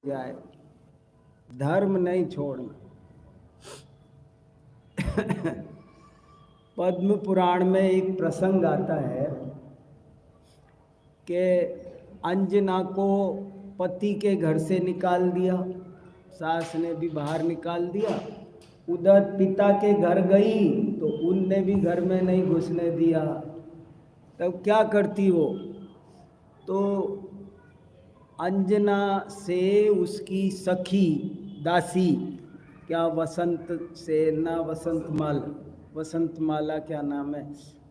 जाए, धर्म नहीं छोड़ना। पद्म पुराण में एक प्रसंग आता है कि अंजना को पति के घर से निकाल दिया, सास ने भी बाहर निकाल दिया। उधर पिता के घर गई तो उनने भी घर में नहीं घुसने दिया। तब क्या करती वो? तो अंजना से उसकी सखी दासी, क्या वसंत से ना वसंत माला क्या नाम है,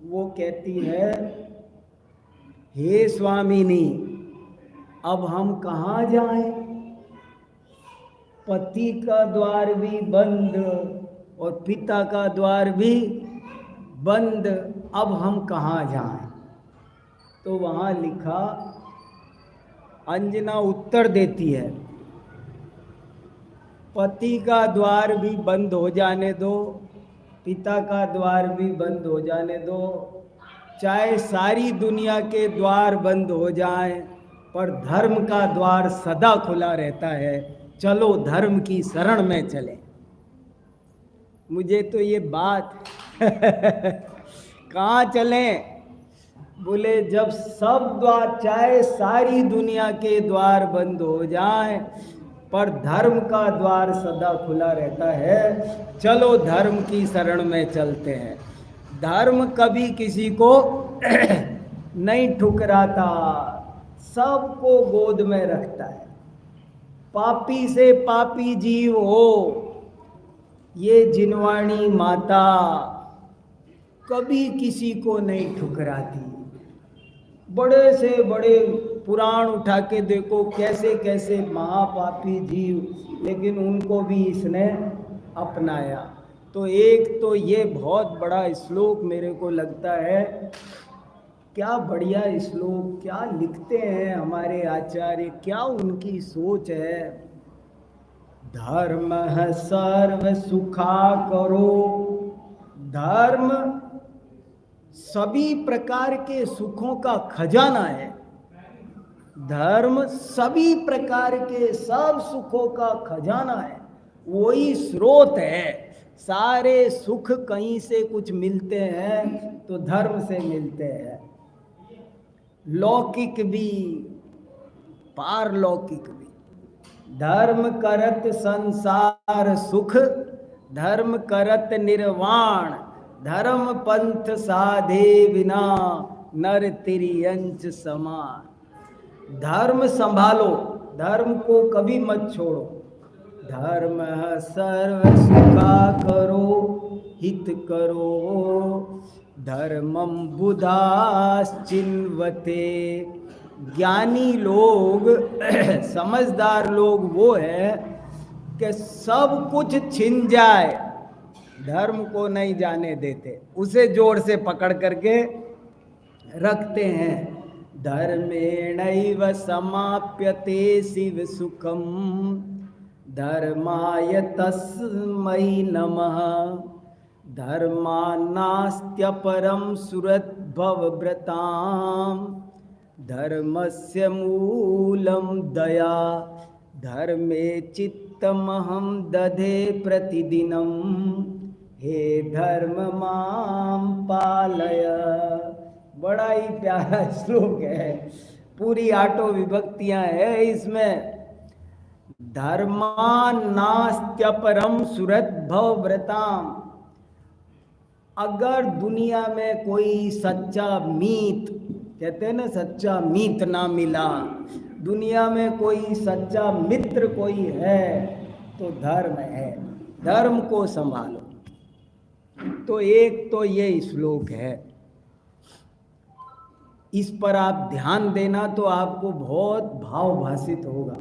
वो कहती है, हे स्वामिनी, अब हम कहाँ जाएं? पति का द्वार भी बंद और पिता का द्वार भी बंद, अब हम कहाँ जाएं? तो वहाँ लिखा, अंजना उत्तर देती है, पति का द्वार भी बंद हो जाने दो, पिता का द्वार भी बंद हो जाने दो, चाहे सारी दुनिया के द्वार बंद हो जाएं, पर धर्म का द्वार सदा खुला रहता है। चलो धर्म की शरण में चले। मुझे तो ये बात कहाँ चलें? बोले जब सब द्वार, चाहे सारी दुनिया के द्वार बंद हो जाएं, पर धर्म का द्वार सदा खुला रहता है। चलो धर्म की शरण में चलते हैं। धर्म कभी किसी को नहीं ठुकराता, सबको गोद में रखता है। पापी से पापी जीव हो, ये जिनवाणी माता कभी किसी को नहीं ठुकराती। बड़े से बड़े पुराण उठा के देखो, कैसे कैसे महापापी जीव, लेकिन उनको भी इसने अपनाया। तो एक तो ये बहुत बड़ा श्लोक मेरे को लगता है, क्या बढ़िया श्लोक, क्या लिखते हैं हमारे आचार्य, क्या उनकी सोच है। धर्म सर्व सुखा करो, धर्म सभी प्रकार के सुखों का खजाना है। धर्म सभी प्रकार के सब सुखों का खजाना है, वही स्रोत है। सारे सुख कहीं से कुछ मिलते हैं तो धर्म से मिलते हैं, लौकिक भी पारलौकिक भी। धर्म करत संसार सुख, धर्म करत निर्वाण, धर्म पंथ साधे बिना नर तिर्यंच समान। धर्म संभालो, धर्म को कभी मत छोड़ो। धर्म सर्व सुखा करो, हित करो, धर्मम बुधाश्चिन्वते। ज्ञानी लोग समझदार लोग वो है कि सब कुछ छिन जाए, धर्म को नहीं जाने देते, उसे जोर से पकड़ करके रखते हैं। धर्मेणैव समाप्यते शिव सुखम, धर्माय तस्मै नमः। धर्मान्नास्त्यपरं सुरद्भवव्रतां, धर्मस्य मूलं दया, धर्मे चित्तमहं दधे प्रतिदिनं, हे धर्म मां पालय। बड़ा ही प्यारा श्लोक है, पूरी 8 विभक्तियां है इसमें। धर्मान्नास्त्यपरं सुरद्भवव्रतां, अगर दुनिया में कोई सच्चा मीत, कहते हैं ना सच्चा मीत ना मिला, दुनिया में कोई सच्चा मित्र कोई है तो धर्म है। धर्म को संभालो। तो एक तो ये श्लोक है, इस पर आप ध्यान देना तो आपको बहुत भावभाषित होगा।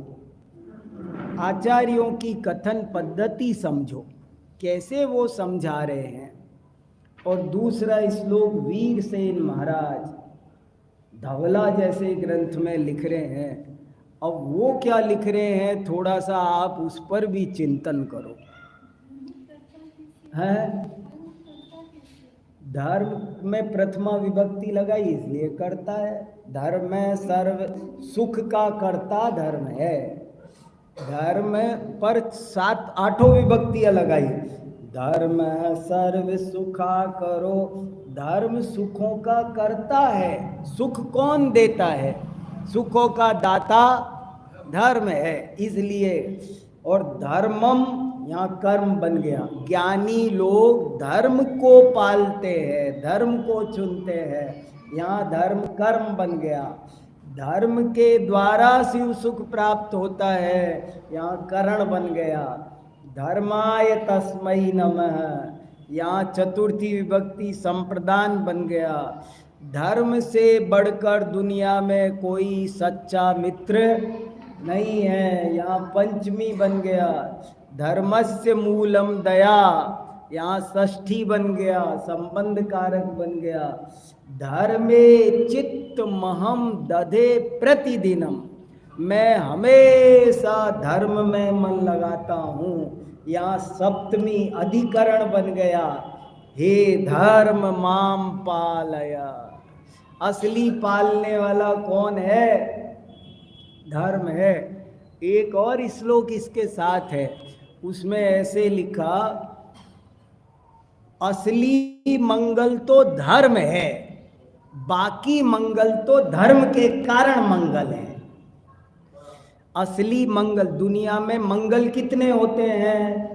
आचार्यों की कथन पद्धति समझो, कैसे वो समझा रहे हैं। और दूसरा श्लोक वीरसेन महाराज धवला जैसे ग्रंथ में लिख रहे हैं। अब वो क्या लिख रहे हैं, थोड़ा सा आप उस पर भी चिंतन करो। है धर्म में प्रथमा विभक्ति लगाई इसलिए करता है। धर्म में सर्व सुख का कर्ता धर्म है। धर्म पर 7-8 विभक्तियां लगाई। धर्म सर्व सुखा करो, धर्म सुखों का करता है। सुख कौन देता है? सुखों का दाता धर्म है, इसलिए। और धर्मम यहाँ कर्म बन गया। ज्ञानी लोग धर्म को पालते हैं, धर्म को चुनते हैं, यहाँ धर्म कर्म बन गया। धर्म के द्वारा शिव सुख प्राप्त होता है, यहाँ करण बन गया। धर्माय तस्मै नमः, यहाँ चतुर्थी विभक्ति संप्रदान बन गया। धर्म से बढ़कर दुनिया में कोई सच्चा मित्र नहीं है, यहाँ पंचमी बन गया। धर्मस्य मूलम दया, यहाँ षष्ठी बन गया, संबंध कारक बन गया। धर्मे चित्त महम दधे प्रतिदिनम, मैं हमेशा धर्म में मन लगाता हूँ, यहाँ सप्तमी अधिकरण बन गया। हे धर्म माम पालया, असली पालने वाला कौन है? धर्म है। एक और श्लोक इसके साथ है, उसमें ऐसे लिखा, असली मंगल तो धर्म है, बाकी मंगल तो धर्म के कारण मंगल है। असली मंगल, दुनिया में मंगल कितने होते हैं?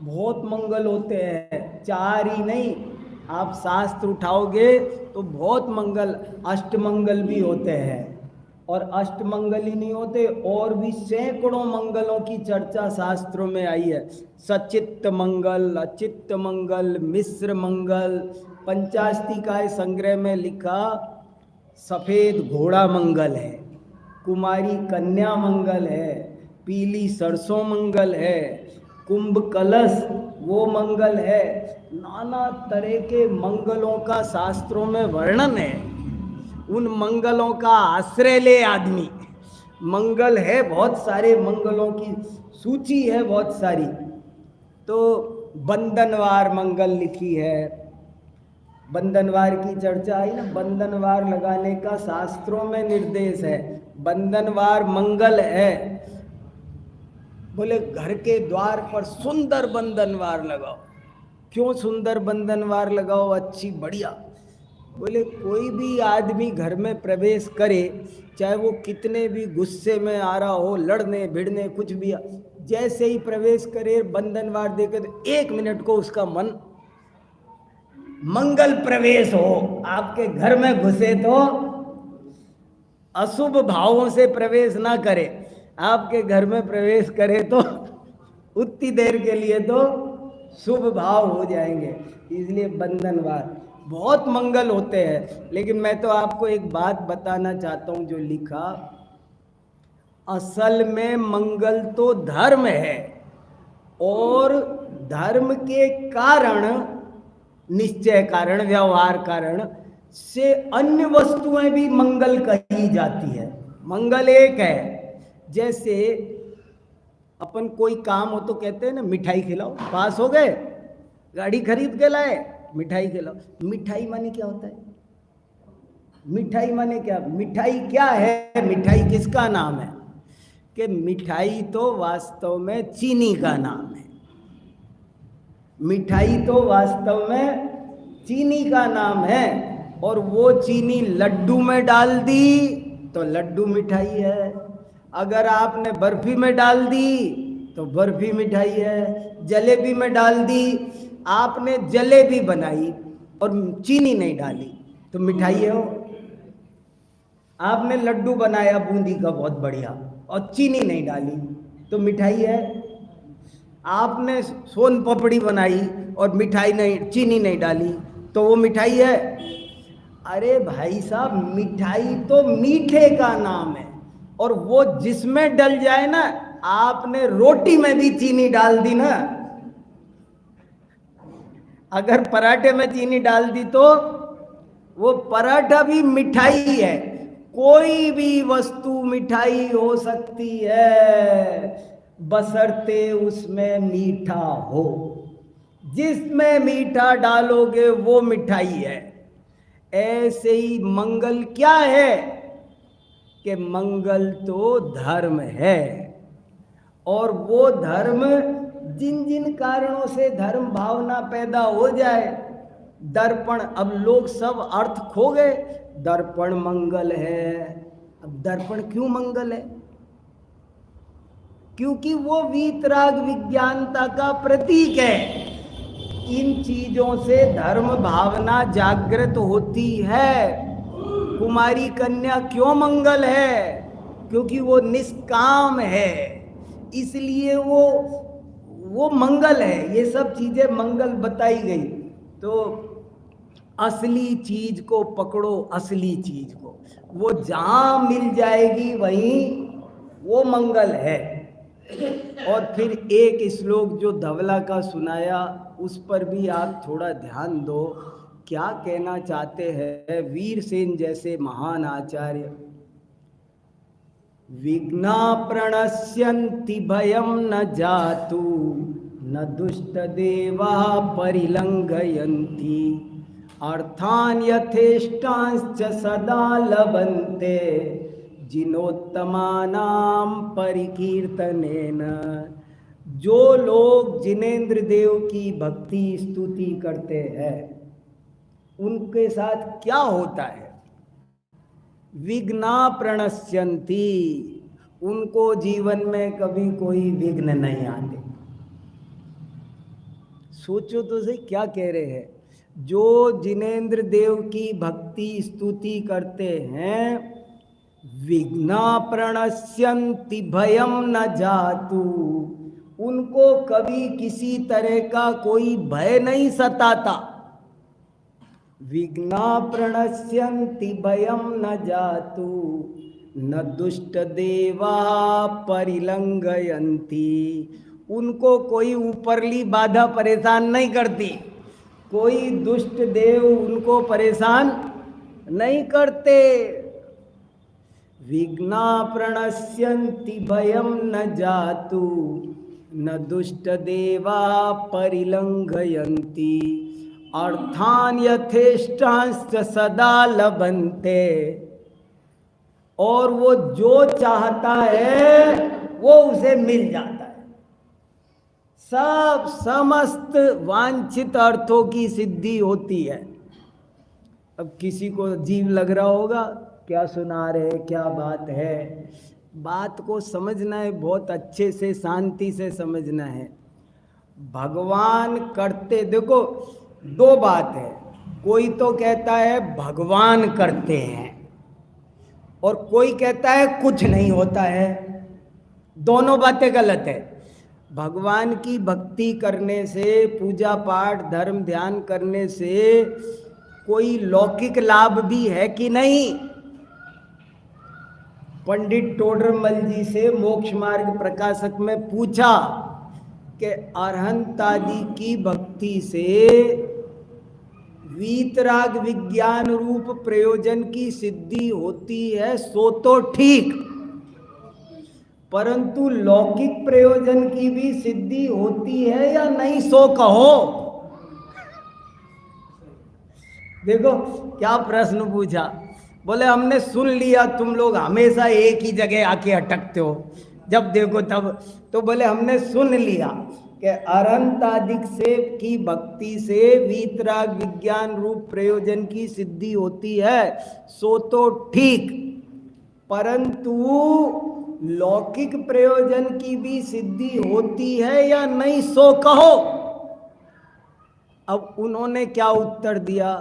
बहुत मंगल होते हैं, 4 ही नहीं, आप शास्त्र उठाओगे तो बहुत मंगल, अष्टमंगल भी होते हैं। और अष्टमंगल ही नहीं होते, और भी सैकड़ों मंगलों की चर्चा शास्त्रों में आई है। सचित्त मंगल, अचित्त मंगल, मिश्र मंगल। पंचास्तिकाय संग्रह में लिखा, सफेद घोड़ा मंगल है, कुमारी कन्या मंगल है, पीली सरसों मंगल है, कुंभ कलश वो मंगल है। नाना तरह के मंगलों का शास्त्रों में वर्णन है। उन मंगलों का आश्रय ले आदमी, मंगल है, बहुत सारे मंगलों की सूची है बहुत सारी। तो बंधनवार मंगल लिखी है, बंधनवार की चर्चा आई ना, बंधनवार लगाने का शास्त्रों में निर्देश है। बंधनवार मंगल है, बोले घर के द्वार पर सुंदर बंधनवार लगाओ। क्यों सुंदर बंधनवार लगाओ? अच्छी बढ़िया। बोले कोई भी आदमी घर में प्रवेश करे, चाहे वो कितने भी गुस्से में आ रहा हो, लड़ने भिड़ने कुछ भी, जैसे ही प्रवेश करे बंधनवार देकर, 1 मिनट को उसका मन मंगल प्रवेश हो। आपके घर में घुसे तो अशुभ भावों से प्रवेश ना करे, आपके घर में प्रवेश करे तो उतनी देर के लिए तो शुभ भाव हो जाएंगे। इसलिए बंधनवार बहुत मंगल होते हैं। लेकिन मैं तो आपको एक बात बताना चाहता हूं, जो लिखा, असल में मंगल तो धर्म है, और धर्म के कारण, निश्चय कारण, व्यवहार कारण से अन्य वस्तुएं भी मंगल कही जाती है। मंगल एक है, जैसे अपन कोई काम हो तो कहते हैं ना, मिठाई खिलाओ, पास हो गए, गाड़ी खरीद के लाए, मिठाई खिलाओ। मिठाई माने क्या होता है? मिठाई माने क्या? मिठाई क्या है? मिठाई किसका नाम है? कि मिठाई तो वास्तव में चीनी का नाम है। मिठाई तो वास्तव में चीनी का नाम है, और वो चीनी लड्डू में डाल दी तो लड्डू मिठाई है। अगर आपने बर्फी में डाल दी तो बर्फी मिठाई है। जलेबी में डाल दी, आपने जलेबी बनाई और चीनी नहीं डाली तो मिठाई है वो। आपने लड्डू बनाया बूंदी का बहुत बढ़िया और चीनी नहीं डाली तो मिठाई है। आपने सोन पापड़ी बनाई और मिठाई नहीं, चीनी नहीं डाली तो वो मिठाई है। अरे भाई साहब, मिठाई तो मीठे का नाम है, और वो जिसमें डल जाए ना, आपने रोटी में भी चीनी डाल दी ना, अगर पराठे में चीनी डाल दी तो वो पराठा भी मिठाई है। कोई भी वस्तु मिठाई हो सकती है, बशर्ते उसमें मीठा हो। जिसमें मीठा डालोगे वो मिठाई है। ऐसे ही मंगल क्या है कि मंगल तो धर्म है, और वो धर्म जिन जिन कारणों से धर्म भावना पैदा हो जाए, दर्पण, अब लोग सब अर्थ खो गए। दर्पण मंगल है। अब दर्पण क्यों मंगल है? क्योंकि वो वीतराग विज्ञानता का प्रतीक है। इन चीजों से धर्म भावना जागृत होती है। कुमारी कन्या क्यों मंगल है? क्योंकि वो निष्काम है, इसलिए वो मंगल है। ये सब चीजें मंगल बताई गई। तो असली चीज को पकड़ो, असली चीज को, वो जहां मिल जाएगी वहीं वो मंगल है। और फिर एक श्लोक जो धवला का सुनाया, उस पर भी आप थोड़ा ध्यान दो। क्या कहना चाहते हैं वीरसेन जैसे महान आचार्य? विघ्ना प्रणश्यन्ति भयं न जातु, न दुष्ट देवा परिलंघयन्ति, अर्थान यथेष्टांश्च सदा लभन्ते, जिनोत्तमानां परिकीर्तनेन। जो लोग जिनेंद्र देव की भक्ति स्तुति करते हैं, उनके साथ क्या होता है? विघ्ना प्रणश्यन्ति, उनको जीवन में कभी कोई विघ्न नहीं आते। सोचो तो सही, क्या कह रहे हैं? जो जिनेंद्र देव की भक्ति स्तुति करते हैं, विघ्ना प्रणश्यन्ति भयं न जातु, उनको कभी किसी तरह का कोई भय नहीं सताता। विघ्ना प्रणश्यन्ति भयं न जातु, न दुष्ट देवा परिलंघयन्ति, उनको कोई ऊपरली बाधा परेशान नहीं करती। कोई दुष्ट देव उनको परेशान नहीं करते। विघ्ना प्रणश्यन्ति भयं न जातु, न दुष्ट देवा परिलंघयन्ति, अर्थान यथेष्टांश्च सदा लभन्ते, और वो जो चाहता है वो उसे मिल जाता है। सब समस्त वांछित अर्थों की सिद्धि होती है। अब किसी को अजीब लग रहा होगा, क्या सुना रहे, क्या बात है? बात को समझना है, बहुत अच्छे से शांति से समझना है। भगवान करते, देखो दो बात है। कोई तो कहता है भगवान करते हैं, और कोई कहता है कुछ नहीं होता है। दोनों बातें गलत है। भगवान की भक्ति करने से, पूजा पाठ धर्म ध्यान करने से कोई लौकिक लाभ भी है कि नहीं? पंडित टोडरमल जी से मोक्ष मार्ग प्रकाशक में पूछा कि अरहंत आदि की भक्ति से वीतराग विज्ञान रूप प्रयोजन की सिद्धि होती है, सो तो ठीक, परंतु लौकिक प्रयोजन की भी सिद्धि होती है या नहीं, सो कहो। देखो क्या प्रश्न पूछा। बोले हमने सुन लिया तुम लोग हमेशा एक ही जगह आके अटकते हो, जब देखो तब। तो बोले हमने सुन लिया कि अरहंत आदि से की भक्ति से वीतराग विज्ञान रूप प्रयोजन की सिद्धि होती है, सो तो ठीक, परंतु लौकिक प्रयोजन की भी सिद्धि होती है या नहीं, सो कहो। अब उन्होंने क्या उत्तर दिया?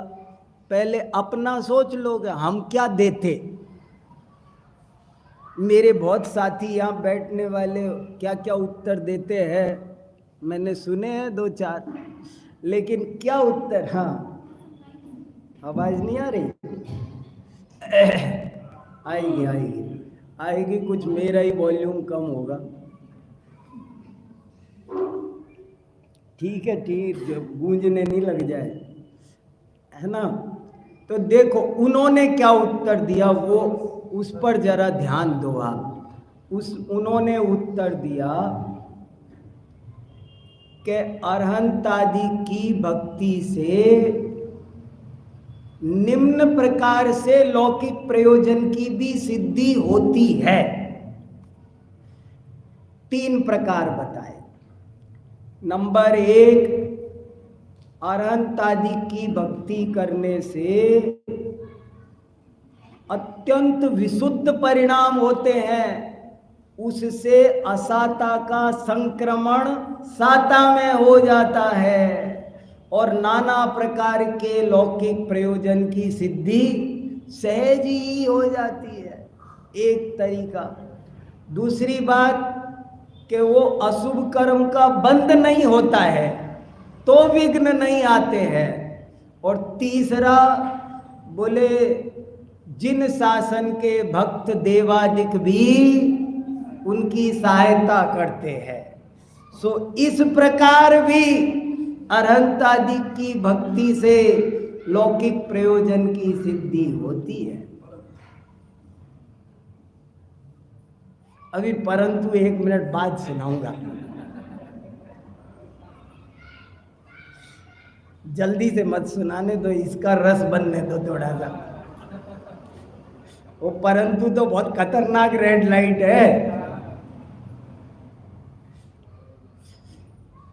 पहले अपना सोच लोगे, हम क्या देते। मेरे बहुत साथी यहाँ बैठने वाले क्या क्या उत्तर देते हैं, मैंने सुने हैं दो चार, लेकिन क्या उत्तर? हाँ, आवाज नहीं आ रही? आएगी आएगी आएगी, कुछ मेरा ही वॉल्यूम कम होगा। ठीक है, ठीक, गूंजने नहीं लग जाए, है ना? तो देखो उन्होंने क्या उत्तर दिया, वो उस पर जरा ध्यान दो आप। उन्होंने उत्तर दिया कि अरहंत आदि की भक्ति से निम्न प्रकार से लौकिक प्रयोजन की भी सिद्धि होती है। 3 प्रकार बताए। नंबर 1, अरहंत आदि की भक्ति करने से अत्यंत विशुद्ध परिणाम होते हैं। उससे असाता का संक्रमण साता में हो जाता है और नाना प्रकार के लौकिक प्रयोजन की सिद्धि सहज ही हो जाती है, एक तरीका। दूसरी बात कि वो अशुभ कर्म का बंध नहीं होता है तो विघ्न नहीं आते हैं। और तीसरा बोले जिन शासन के भक्त देवादिक भी उनकी सहायता करते हैं। सो इस प्रकार भी अरहंत आदि की भक्ति से लौकिक प्रयोजन की सिद्धि होती है। अभी परंतु 1 मिनट बाद सुनाऊंगा, जल्दी से मत सुनाने दो, इसका रस बनने दो थोड़ा सा। वो परंतु तो बहुत खतरनाक रेड लाइट है।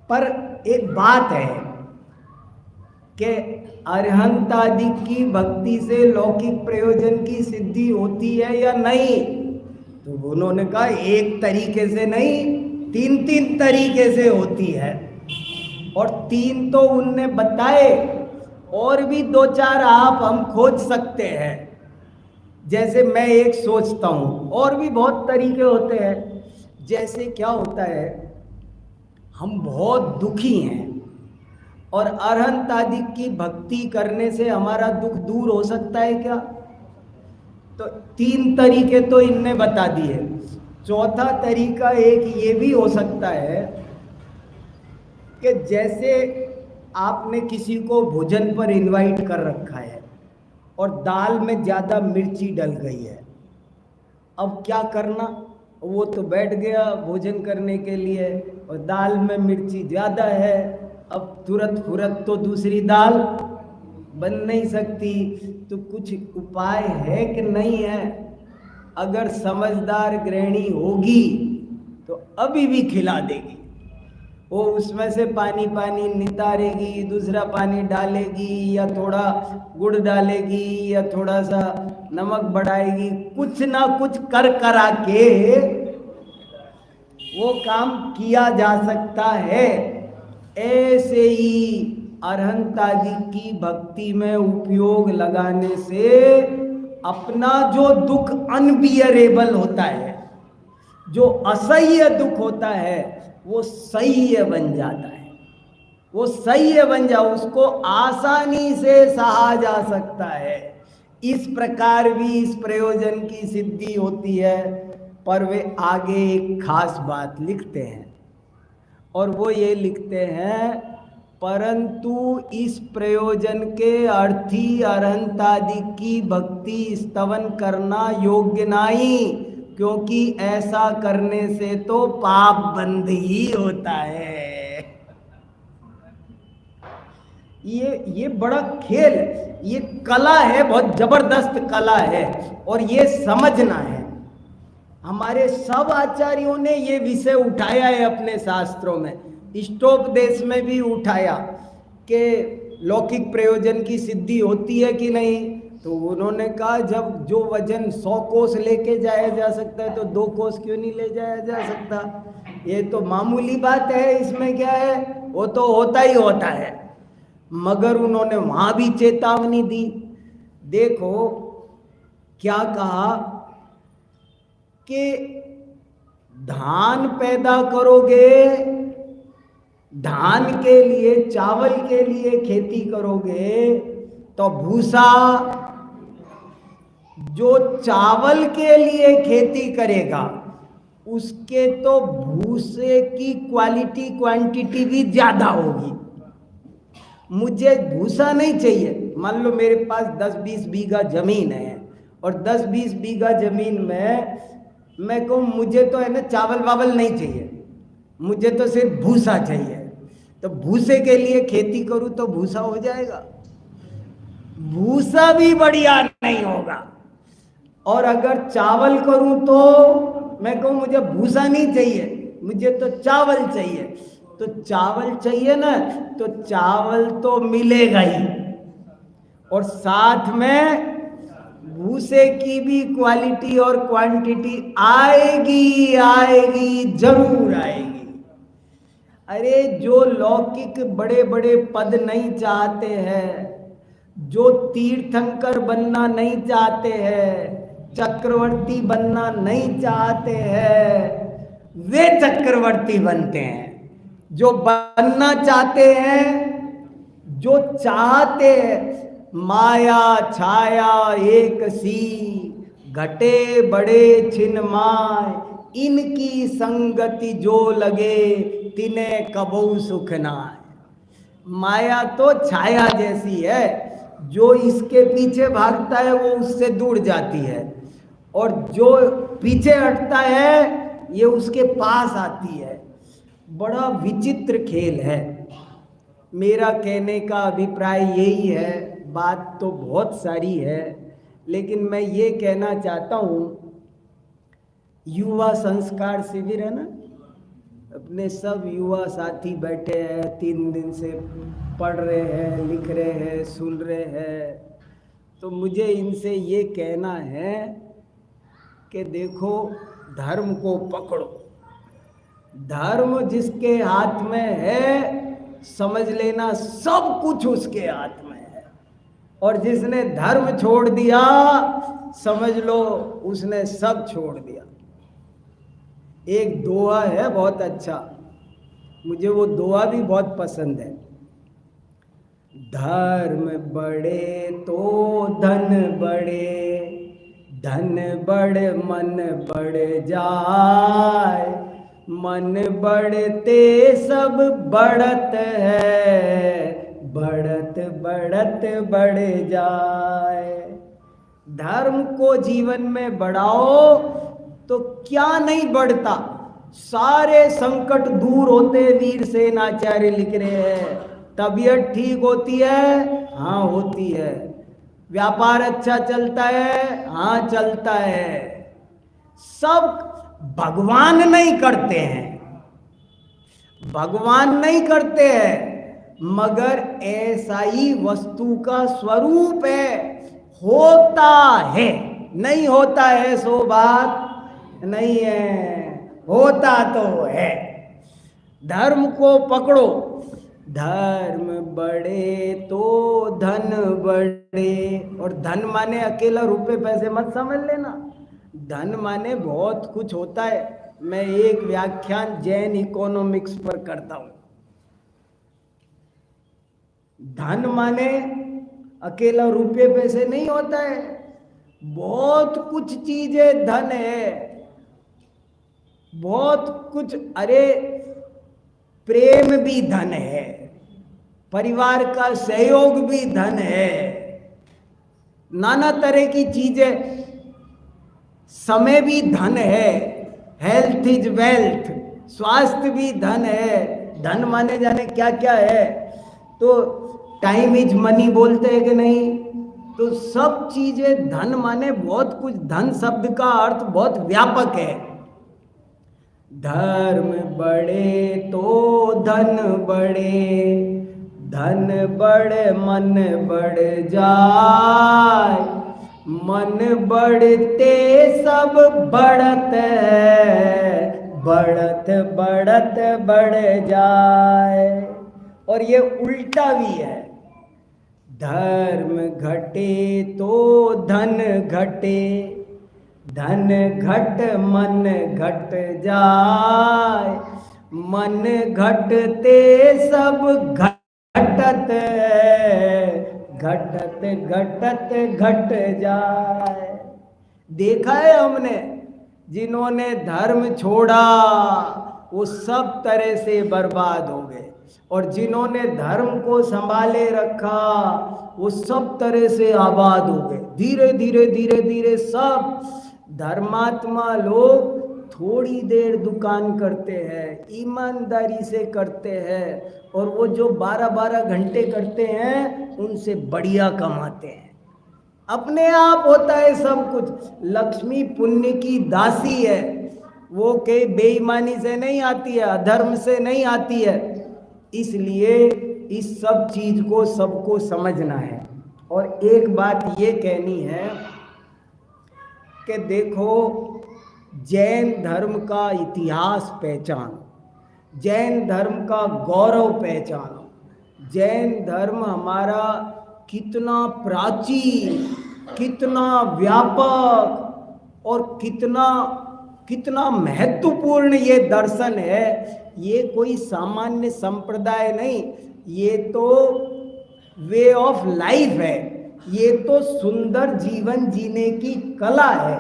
पर एक बात है कि अरहंत आदि की भक्ति से लौकिक प्रयोजन की सिद्धि होती है या नहीं, तो उन्होंने कहा एक तरीके से नहीं, 3 तरीके से होती है। और 3 तो उनने बताए, और भी 2-4 आप हम खोज सकते हैं। जैसे मैं एक सोचता हूँ, और भी बहुत तरीके होते हैं। जैसे क्या होता है, हम बहुत दुखी हैं और अरहंत आदि की भक्ति करने से हमारा दुख दूर हो सकता है क्या? तो 3 तरीके तो इनने बता दिए। चौथा तरीका एक ये भी हो सकता है कि जैसे आपने किसी को भोजन पर इनवाइट कर रखा है और दाल में ज़्यादा मिर्ची डल गई है, अब क्या करना? वो तो बैठ गया भोजन करने के लिए और दाल में मिर्ची ज़्यादा है, अब तुरंत फुरत तो दूसरी दाल बन नहीं सकती। तो कुछ उपाय है कि नहीं है? अगर समझदार गृहिणी होगी तो अभी भी खिला देगी। वो उसमें से पानी पानी नितारेगी, दूसरा पानी डालेगी या थोड़ा गुड़ डालेगी या थोड़ा सा नमक बढ़ाएगी, कुछ ना कुछ कर करा के वो काम किया जा सकता है। ऐसे ही अरहंत आदि की भक्ति में उपयोग लगाने से अपना जो दुख अनबियरेबल होता है, जो असह्य दुख होता है, वो सह्य बन जाता है। वो सह्य बन जा, उसको आसानी से सहा जा सकता है। इस प्रकार भी इस प्रयोजन की सिद्धि होती है। पर वे आगे एक खास बात लिखते हैं और वो ये लिखते हैं, परंतु इस प्रयोजन के अर्थी अरहंत आदि की भक्ति स्तवन करना योग्य नहीं, क्योंकि ऐसा करने से तो पाप बंद ही होता है। ये बड़ा खेल, ये कला है, बहुत जबरदस्त कला है और ये समझना है। हमारे सब आचार्यों ने ये विषय उठाया है अपने शास्त्रों में, इष्टोपदेश में भी उठाया कि लौकिक प्रयोजन की सिद्धि होती है कि नहीं। तो उन्होंने कहा जब जो वजन 100 कोस लेके जाया जा सकता है तो 2 कोस क्यों नहीं ले जाया जा सकता? ये तो मामूली बात है, इसमें क्या है, वो तो होता ही होता है। मगर उन्होंने वहां भी चेतावनी दी। देखो क्या कहा कि धान पैदा करोगे, धान के लिए, चावल के लिए खेती करोगे तो भूसा, जो चावल के लिए खेती करेगा उसके तो भूसे की क्वालिटी क्वांटिटी भी ज्यादा होगी। मुझे भूसा नहीं चाहिए। मान लो मेरे पास 10-20 बीघा जमीन है और 10-20 बीघा जमीन में मैं कहूँ मुझे तो है ना चावल वावल नहीं चाहिए, मुझे तो सिर्फ भूसा चाहिए, तो भूसे के लिए खेती करूँ तो भूसा हो जाएगा? भूसा भी बढ़िया नहीं होगा। और अगर चावल करूँ तो मैं कहूँ मुझे भूसा नहीं चाहिए, मुझे तो चावल चाहिए। तो चावल चाहिए ना, तो चावल तो मिलेगा ही, और साथ में भूसे की भी क्वालिटी और क्वांटिटी आएगी, आएगी, जरूर आएगी। अरे जो लौकिक बड़े बड़े पद नहीं चाहते हैं, जो तीर्थंकर बनना नहीं चाहते हैं, चक्रवर्ती बनना नहीं चाहते हैं, वे चक्रवर्ती बनते हैं। जो बनना चाहते हैं, जो चाहते हैं, माया छाया एक सी, घटे बड़े छिन्माय, इनकी संगति जो लगे, तिन्हें कबहू सुख नाय। माया तो छाया जैसी है, जो इसके पीछे भागता है वो उससे दूर जाती है, और जो पीछे हटता है ये उसके पास आती है। बड़ा विचित्र खेल है। मेरा कहने का अभिप्राय यही है, बात तो बहुत सारी है, लेकिन मैं ये कहना चाहता हूँ, युवा संस्कार शिविर है ना, अपने सब युवा साथी बैठे हैं, 3 दिन से पढ़ रहे हैं, लिख रहे हैं, सुन रहे हैं। तो मुझे इनसे ये कहना है कि देखो, धर्म को पकड़ो। धर्म जिसके हाथ में है, समझ लेना सब कुछ उसके हाथ में है, और जिसने धर्म छोड़ दिया, समझ लो उसने सब छोड़ दिया। एक दोहा है बहुत अच्छा, मुझे वो दोहा भी बहुत पसंद है। धर्म बढ़े तो धन बढ़े, धन बढ़े मन बढ़ जाए, मन बढ़ते सब बढ़त है, बढ़त बढ़त बढ़ जाए। धर्म को जीवन में बढ़ाओ तो क्या नहीं बढ़ता। सारे संकट दूर होते, वीर सेनाचार्य लिख रहे हैं। तबीयत ठीक होती है, हाँ होती है। व्यापार अच्छा चलता है, हाँ चलता है। सब भगवान नहीं करते हैं, भगवान नहीं करते हैं, मगर ऐसा ही वस्तु का स्वरूप है, होता है। नहीं होता है सो बात नहीं है, होता तो है। धर्म को पकड़ो। धर्म बढ़े तो धन बढ़े, और धन माने अकेला रुपए पैसे मत समझ लेना। धन माने बहुत कुछ होता है। मैं एक व्याख्यान जैन इकोनॉमिक्स पर करता हूं। धन माने अकेला रुपये पैसे नहीं होता है, बहुत कुछ चीजें धन है, बहुत कुछ। अरे प्रेम भी धन है, परिवार का सहयोग भी धन है, नाना तरह की चीजें। समय भी धन है, हेल्थ इज वेल्थ, स्वास्थ्य भी धन है। धन माने जाने क्या क्या है। तो टाइम इज मनी बोलते हैं कि नहीं, तो सब चीजें धन माने बहुत कुछ। धन शब्द का अर्थ बहुत व्यापक है। धर्म बढ़े तो धन बढ़े, धन बढ़े मन बढ़ जाए, मन बढ़ते सब बढ़त है, बढ़त बढ़त बढ़ जाए। और ये उल्टा भी है। धर्म घटे तो धन घटे, धन घट मन घट जाए, मन घटते सब घटत है, घटत घटत घट जाए। देखा है हमने, जिन्होंने धर्म छोड़ा वो सब तरह से बर्बाद हो गए, और जिन्होंने धर्म को संभाले रखा वो सब तरह से आबाद हो गए। धीरे धीरे धीरे धीरे सब धर्मात्मा लोग थोड़ी देर दुकान करते हैं, ईमानदारी से करते हैं, और वो जो 12-12 घंटे करते हैं उनसे बढ़िया कमाते हैं। अपने आप होता है सब कुछ। लक्ष्मी पुण्य की दासी है, वो कई बेईमानी से नहीं आती है, अधर्म से नहीं आती है। इसलिए इस सब चीज को सबको समझना है। और एक बात ये कहनी है कि देखो, जैन धर्म का इतिहास पहचानो, जैन धर्म का गौरव पहचानो। जैन धर्म हमारा कितना प्राचीन, कितना व्यापक और कितना कितना महत्वपूर्ण ये दर्शन है। ये कोई सामान्य संप्रदाय नहीं, ये तो वे ऑफ लाइफ है, ये तो सुंदर जीवन जीने की कला है।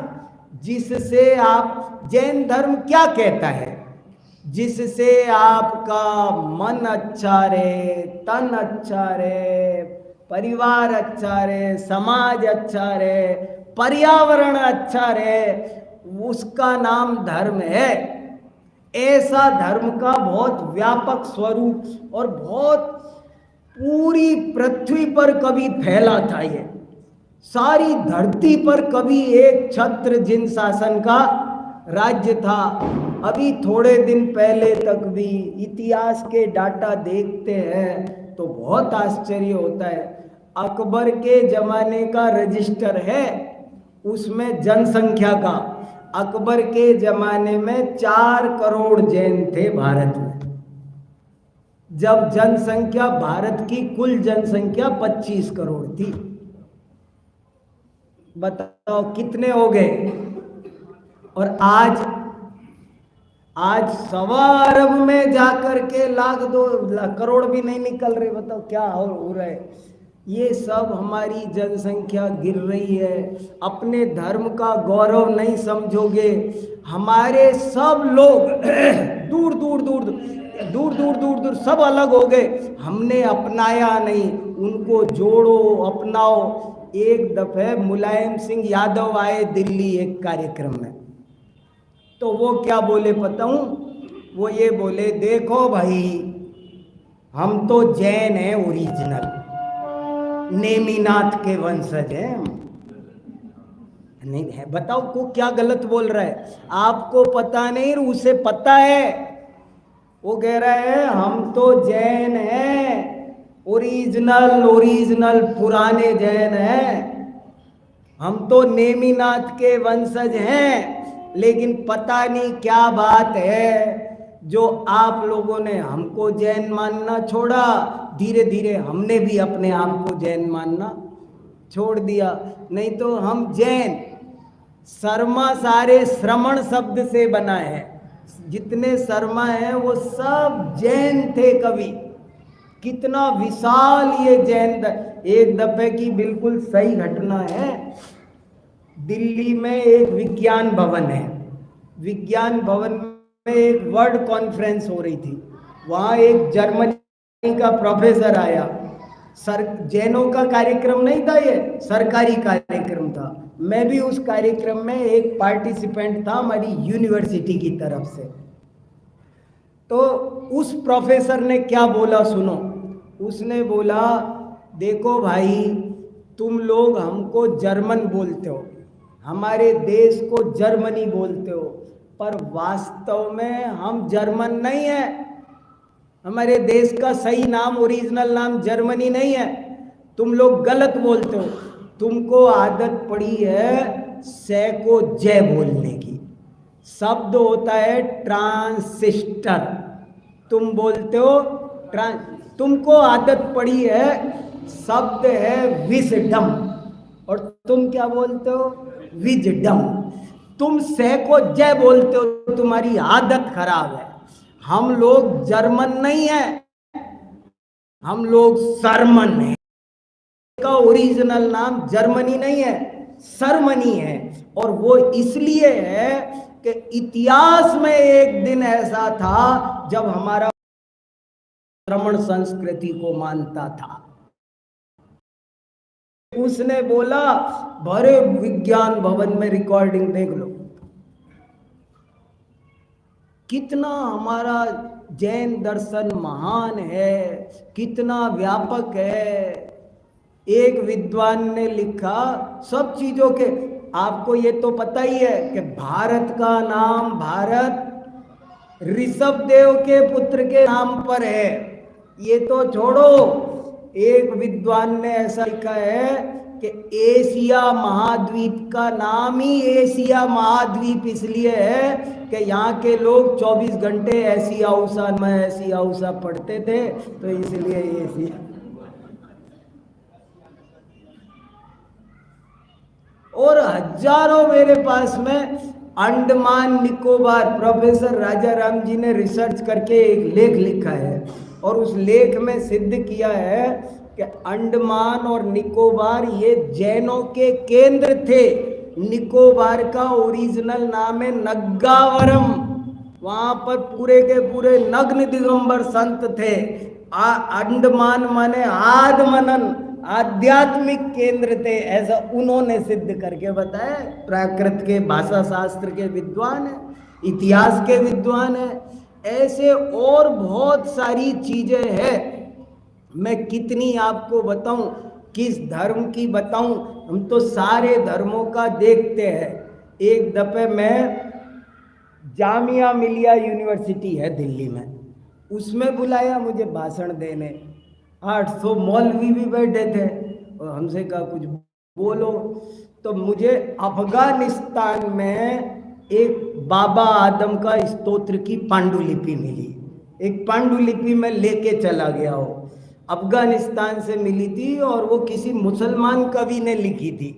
जिससे आप, जैन धर्म क्या कहता है? जिससे आपका मन अच्छा रहे, तन अच्छा रहे, परिवार अच्छा रहे, समाज अच्छा रहे, पर्यावरण अच्छा रहे, उसका नाम धर्म है। ऐसा धर्म का बहुत व्यापक स्वरूप और बहुत पूरी पृथ्वी पर कभी फैला था। ये सारी धरती पर कभी एक छत्र जिन शासन का राज्य था। अभी थोड़े दिन पहले तक भी इतिहास के डाटा देखते हैं तो बहुत आश्चर्य होता है। अकबर के जमाने का रजिस्टर है, उसमें जनसंख्या का, अकबर के जमाने में 4 करोड़ जैन थे भारत में, जब जनसंख्या भारत की कुल जनसंख्या 25 करोड़ थी। बताओ कितने हो गए? और आज 1.25 अरब में जाकर के 1 करोड़ भी नहीं निकल रहे। बताओ क्या हो रहा है? ये सब हमारी जनसंख्या गिर रही है। अपने धर्म का गौरव नहीं समझोगे। हमारे सब लोग दूर दूर दूर दूर दूर दूर दूर सब अलग हो गए, हमने अपनाया नहीं। उनको जोड़ो, अपनाओ। एक दफे मुलायम सिंह यादव आए दिल्ली एक कार्यक्रम में, तो वो क्या बोले पता हूँ? वो ये बोले, देखो भाई, हम तो जैन हैं ओरिजिनल, नेमिनाथ के वंशज हैं। नहीं है, बताओ को क्या गलत बोल रहा है? आपको पता नहीं, उसे पता है। वो कह रहा है हम तो जैन हैं, ओरिजिनल ओरिजिनल पुराने जैन हैं, हम तो नेमिनाथ के वंशज हैं। लेकिन पता नहीं क्या बात है जो आप लोगों ने हमको जैन मानना छोड़ा, धीरे धीरे हमने भी अपने आप को जैन मानना छोड़ दिया। नहीं तो हम जैन, शर्मा सारे श्रमण शब्द से बना है। जितने शर्मा हैं वो सब जैन थे कभी। कितना विशाल ये जैन। एक दफे की बिल्कुल सही घटना है। दिल्ली में एक विज्ञान भवन है, विज्ञान भवन में एक वर्ल्ड कॉन्फ्रेंस हो रही थी। वहाँ एक जर्मनी का प्रोफेसर आया। जैनों का कार्यक्रम नहीं था, ये सरकारी कार्यक्रम था। मैं भी उस कार्यक्रम में एक पार्टिसिपेंट था, हमारी यूनिवर्सिटी की तरफ से। तो उस प्रोफेसर ने क्या बोला सुनो। उसने बोला, देखो भाई, तुम लोग हमको जर्मन बोलते हो, हमारे देश को जर्मनी बोलते हो, पर वास्तव में हम जर्मन नहीं है। हमारे देश का सही नाम, ओरिजिनल नाम जर्मनी नहीं है। तुम लोग गलत बोलते हो। तुमको आदत पड़ी है से को जय बोलने की। शब्द होता है ट्रांसिस्टर, तुम बोलते हो तुमको आदत पड़ी है, शब्द है विजडम, और तुम क्या बोलते हो? विजडम। तुम से को जय बोलते हो, तुम्हारी आदत खराब है। हम लोग जर्मन नहीं है, हम लोग सरमन है। का ओरिजिनल नाम जर्मनी नहीं है, सरमनी है। और वो इसलिए है कि इतिहास में एक दिन ऐसा था जब हमारा श्रमण संस्कृति को मानता था। उसने बोला, भरे विज्ञान भवन में रिकॉर्डिंग देख लो, कितना हमारा जैन दर्शन महान है, कितना व्यापक है। एक विद्वान ने लिखा, सब चीजों के आपको ये तो पता ही है कि भारत का नाम भारत ऋषभ देव के पुत्र के नाम पर है। ये तो छोड़ो, एक विद्वान ने ऐसा लिखा है कि एशिया महाद्वीप का नाम ही एशिया महाद्वीप इसलिए है कि यहाँ के लोग 24 घंटे ऐसी आउसा पढ़ते थे, तो इसलिए एशिया। और हजारों मेरे पास में अंडमान निकोबार, प्रोफेसर राजा राम जी ने रिसर्च करके एक लेख लिखा है और उस लेख में सिद्ध किया है कि अंडमान और निकोबार ये जैनों के केंद्र थे। निकोबार का ओरिजिनल नाम है नग्गावरम, वहां पर पूरे के पूरे नग्न दिगंबर संत थे। अंडमान माने आदमनन, आध्यात्मिक केंद्र थे, ऐसा उन्होंने सिद्ध करके बताया। प्राकृत के भाषा शास्त्र के विद्वान है, इतिहास के विद्वान है, ऐसे और बहुत सारी चीजें हैं। मैं कितनी आपको बताऊं, किस धर्म की बताऊं, हम तो सारे धर्मों का देखते हैं। एक दफे मैं जामिया मिलिया यूनिवर्सिटी है दिल्ली में, उसमें बुलाया मुझे भाषण देने। 800 मौलवी भी बैठे थे और हमसे कहा कुछ बोलो। तो मुझे अफगानिस्तान में एक बाबा आदम का स्तोत्र की पांडुलिपि मिली। एक पांडुलिपि में लेके चला गया हो, अफगानिस्तान से मिली थी और वो किसी मुसलमान कवि ने लिखी थी।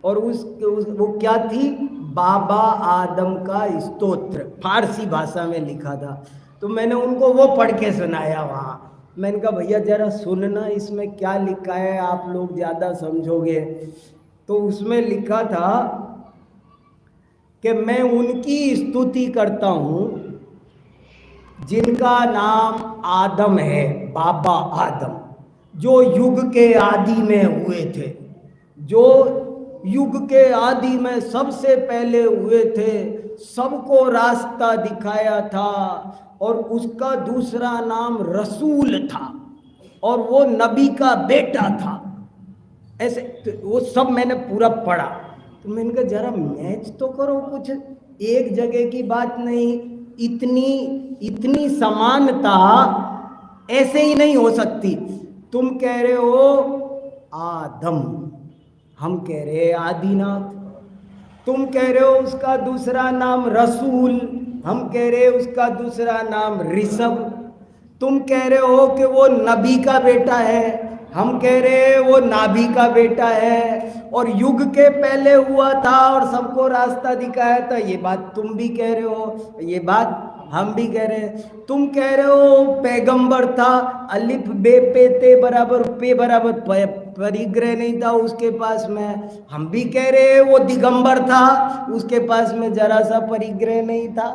और वो क्या थी, बाबा आदम का स्तोत्र, फारसी भाषा में लिखा था। तो मैंने उनको वो पढ़ के सुनाया वहाँ। मैंने कहा भैया जरा सुनना इसमें क्या लिखा है, आप लोग ज़्यादा समझोगे। तो उसमें लिखा था कि मैं उनकी स्तुति करता हूँ जिनका नाम आदम है, बाबा आदम, जो युग के आदि में हुए थे, जो युग के आदि में सबसे पहले हुए थे, सबको रास्ता दिखाया था और उसका दूसरा नाम रसूल था और वो नबी का बेटा था। ऐसे तो वो सब मैंने पूरा पढ़ा। तो मैंने कहा जरा मैच तो करो, कुछ एक जगह की बात नहीं, इतनी समानता ऐसे ही नहीं हो सकती। तुम कह रहे हो आदम, हम कह रहे हैं आदिनाथ, तुम कह रहे हो उसका दूसरा नाम रसूल, हम कह रहे उसका दूसरा नाम ऋषभ, तुम कह रहे हो कि वो नबी का बेटा है, हम कह रहे हैं वो नाभि का बेटा है और युग के पहले हुआ था और सबको रास्ता दिखाया था। ये बात तुम भी कह रहे हो, ये बात हम भी कह रहे हैं। तुम कह रहे हो पैगंबर था, अलिफ बे पे ते बराबर पे बराबर परिग्रह नहीं था उसके पास में, हम भी कह रहे हैं वो दिगंबर था, उसके पास में जरा सा परिग्रह नहीं था।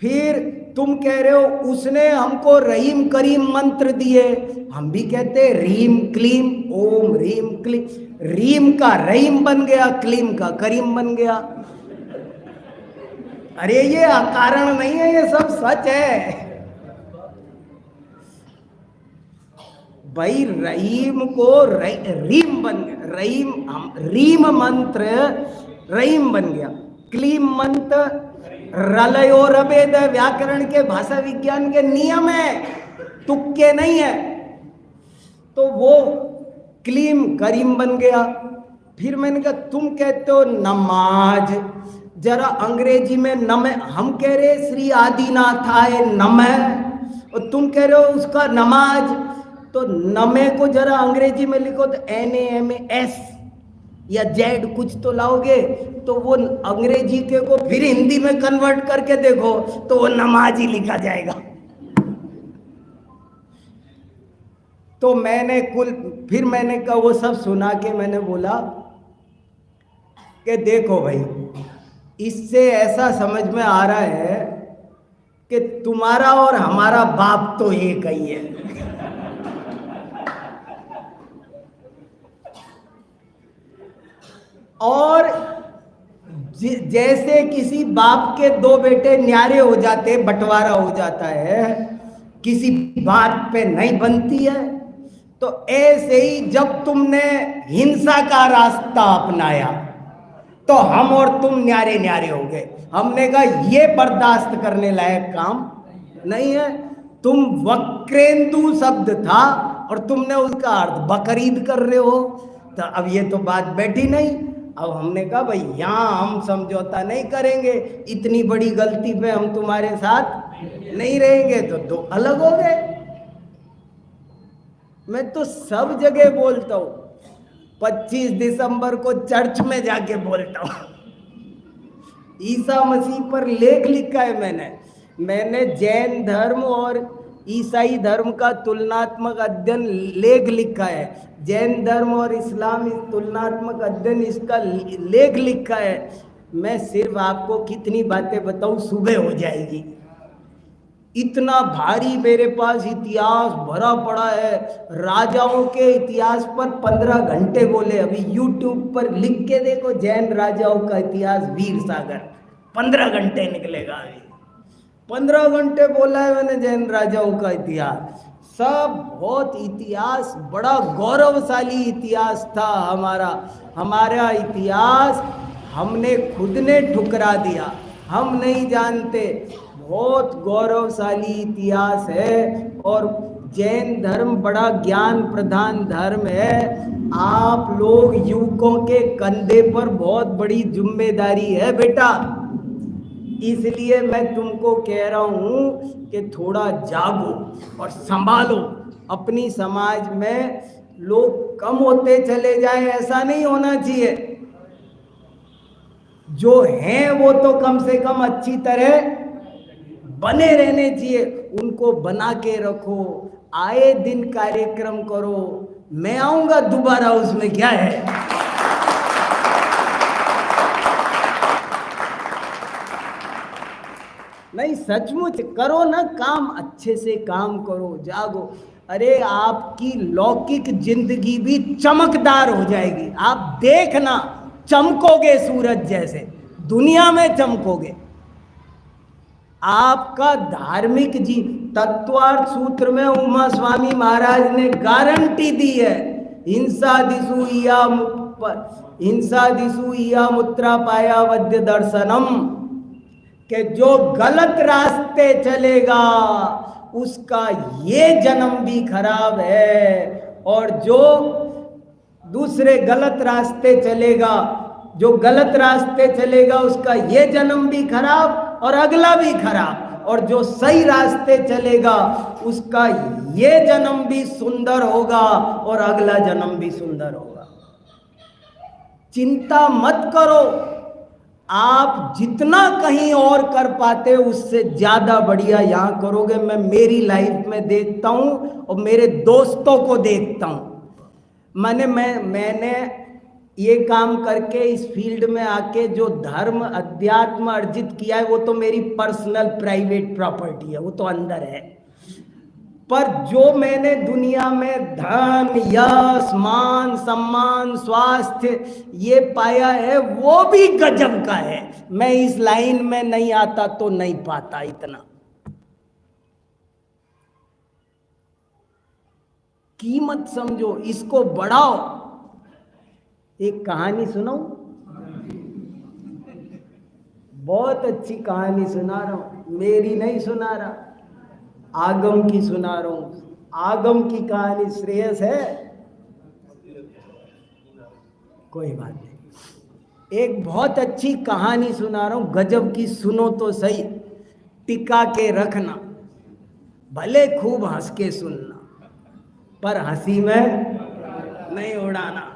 फिर तुम कह रहे हो उसने हमको रहीम करीम मंत्र दिए, हम भी कहते रीम क्लीम ओम रीम क्लीम, रीम का रहीम बन गया, क्लीम का करीम बन गया। अरे ये अकारण नहीं है, ये सब सच है भाई। रहीम को रीम बन गया, रीम मंत्र रहीम बन गया, क्लीम मंत्र रलयो रवेद, व्याकरण के भाषा विज्ञान के नियम है, तुक्के नहीं है। तो वो क्लीम करीम बन गया। फिर मैंने कहा तुम कहते हो नमाज, जरा अंग्रेजी में नम, हम कह रहे श्री आदिनाथाय नमः और तुम कह रहे हो उसका नमाज। तो नमे को जरा अंग्रेजी में लिखो तो NAMAS या जेड कुछ तो लाओगे, तो वो अंग्रेजी के को फिर हिंदी में कन्वर्ट करके देखो तो वो नमाज ही लिखा जाएगा। तो फिर मैंने कहा वो सब सुना के मैंने बोला कि देखो भाई, इससे ऐसा समझ में आ रहा है कि तुम्हारा और हमारा बाप तो एक ही है। और जैसे किसी बाप के दो बेटे न्यारे हो जाते, बंटवारा हो जाता है, किसी बात पे नहीं बनती है, तो ऐसे ही जब तुमने हिंसा का रास्ता अपनाया, तो हम और तुम न्यारे न्यारे हो गए। हमने कहा ये बर्दाश्त करने लायक काम नहीं है। तुम वक्रेंदु शब्द था और तुमने उसका अर्थ बकरीद कर रहे हो, तो अब ये तो बात बैठी नहीं। अब हमने कहा भाई यहाँ हम समझौता नहीं करेंगे, इतनी बड़ी गलती पे हम तुम्हारे साथ नहीं रहेंगे, तो दो अलग हो गए। मैं तो सब जगह बोलता हूँ, 25 दिसंबर को चर्च में जाके बोलता हूँ। ईसा मसीह पर लेख लिखा है मैंने जैन धर्म और ईसाई धर्म का तुलनात्मक अध्ययन लेख लिखा है। जैन धर्म और इस्लाम इस तुलनात्मक अध्ययन इसका लेख लिखा है। मैं सिर्फ आपको कितनी बातें बताऊं, सुबह हो जाएगी। इतना भारी मेरे पास इतिहास भरा पड़ा है। राजाओं के इतिहास पर 15 घंटे बोले। अभी YouTube पर लिख के देखो, जैन राजाओं का इतिहास वीर सागर, 15 घंटे निकलेगा। अभी 15 घंटे बोला है मैंने जैन राजाओं का इतिहास। सब बहुत इतिहास, बड़ा गौरवशाली इतिहास था हमारा इतिहास हमने खुद ने ठुकरा दिया, हम नहीं जानते। बहुत गौरवशाली इतिहास है और जैन धर्म बड़ा ज्ञान प्रधान धर्म है। आप लोग युवकों के कंधे पर बहुत बड़ी जिम्मेदारी है बेटा, इसलिए मैं तुमको कह रहा हूँ कि थोड़ा जागो और संभालो। अपनी समाज में लोग कम होते चले जाएं, ऐसा नहीं होना चाहिए। जो हैं वो तो कम से कम अच्छी तरह बने रहने चाहिए, उनको बना के रखो। आए दिन कार्यक्रम करो, मैं आऊंगा दोबारा, उसमें क्या है। नहीं, सचमुच करो ना काम, अच्छे से काम करो, जागो। अरे आपकी लौकिक जिंदगी भी चमकदार हो जाएगी। आप देखना, चमकोगे सूरज जैसे, दुनिया में चमकोगे। आपका धार्मिक तत्वार्थ सूत्र में उमा स्वामी महाराज ने गारंटी दी है, हिंसा दिशु इया मुत्रा पाया वद्य दर्शनम, कि जो गलत रास्ते चलेगा उसका ये जन्म भी खराब है, और जो दूसरे गलत रास्ते चलेगा, जो गलत रास्ते चलेगा उसका ये जन्म भी खराब और अगला भी खराब, और जो सही रास्ते चलेगा उसका ये जन्म भी सुंदर होगा और अगला जन्म भी सुंदर होगा। चिंता मत करो, आप जितना कहीं और कर पाते उससे ज़्यादा बढ़िया यहाँ करोगे। मैं मेरी लाइफ में देखता हूँ और मेरे दोस्तों को देखता हूँ। मैंने ये काम करके इस फील्ड में आके जो धर्म अध्यात्म अर्जित किया है वो तो मेरी पर्सनल प्राइवेट प्रॉपर्टी है, वो तो अंदर है। पर जो मैंने दुनिया में धन, यश, मान, सम्मान, स्वास्थ्य ये पाया है वो भी गजब का है। मैं इस लाइन में नहीं आता तो नहीं पाता इतना। कीमत समझो, इसको बढ़ाओ। एक कहानी सुनाऊं, बहुत अच्छी कहानी सुना रहा हूं, मेरी नहीं सुना रहा, आगम की सुना रहा हूं। आगम की कहानी श्रेयस है, कोई बात नहीं। एक बहुत अच्छी कहानी सुना रहा हूं, गजब की, सुनो तो सही, टिका के रखना, भले खूब हंस के सुनना पर हंसी में नहीं उड़ाना।